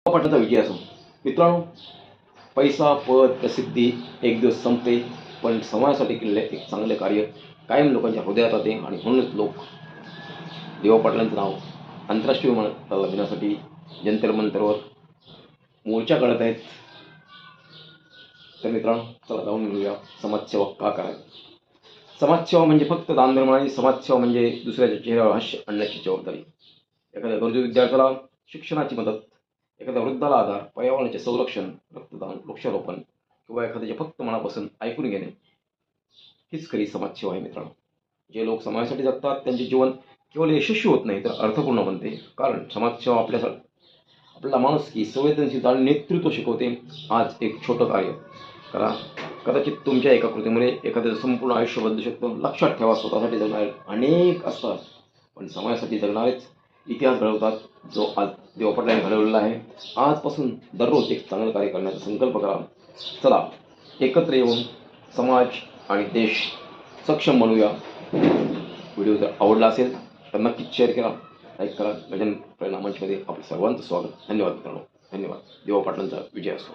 पाटलाचा विजय असो. मित्रांनो, पैसा, पद, प्रसिद्धी एक दिवस संपते, पण समाजासाठी केलेले एक चांगले कार्य कायम लोकांच्या हृदयात राहते आणि म्हणूनच लोक देवा पाटलांचं नाव आंतरराष्ट्रीय विमानतळाला घेण्यासाठी जंतर मंतरवर मोर्चा काढत आहेत. तर मित्रांनो, चला जाऊन घेऊया समाजसेवा का करावी. समाजसेवा म्हणजे फक्त दानधर्म नाही. समाजसेवा म्हणजे दुसऱ्याच्या चेहऱ्यावर हास्य आणण्याची जबाबदारी. एखाद्या गरजू विद्यार्थ्याला शिक्षणाची मदत, एखाद्या वृद्धाला आधार, पर्यावरणाचे संरक्षण, रक्तदान, वृक्षारोपण किंवा एखाद्याचे फक्त मनापासून ऐकून घेणे, हीच खरी समाजसेवा आहे. मित्रांनो, जे लोक समाजासाठी जगतात त्यांचे जीवन केवळ यशस्वी होत नाही तर अर्थपूर्ण बनते. कारण समाजसेवा आपल्याला माणुसकी, संवेदनशीलता आणि नेतृत्व शिकवते. आज एक छोटं कार्य करा, कदाचित तुमच्या एका कृतीमुळे एखाद्याचं संपूर्ण आयुष्य बदलू शकतं. लक्षात ठेवा, स्वतःसाठी जगणारे अनेक असतात, पण समाजासाठी जगणारेच इतिहास घडवतात, जो आज देवा पाटलांनी घडवलेला आहे. आजपासून दररोज एक चांगलं कार्य करण्याचा संकल्प करा. चला एकत्र येऊन समाज आणि देश सक्षम बनवूया. व्हिडिओ जर आवडला असेल तर नक्कीच शेअर करा, लाईक करा. गजानन प्रेरणा मंचमध्ये आपलं सर्वांचं स्वागत. धन्यवाद मित्रांनो, धन्यवाद. देवा पाटलांचा विजय असो.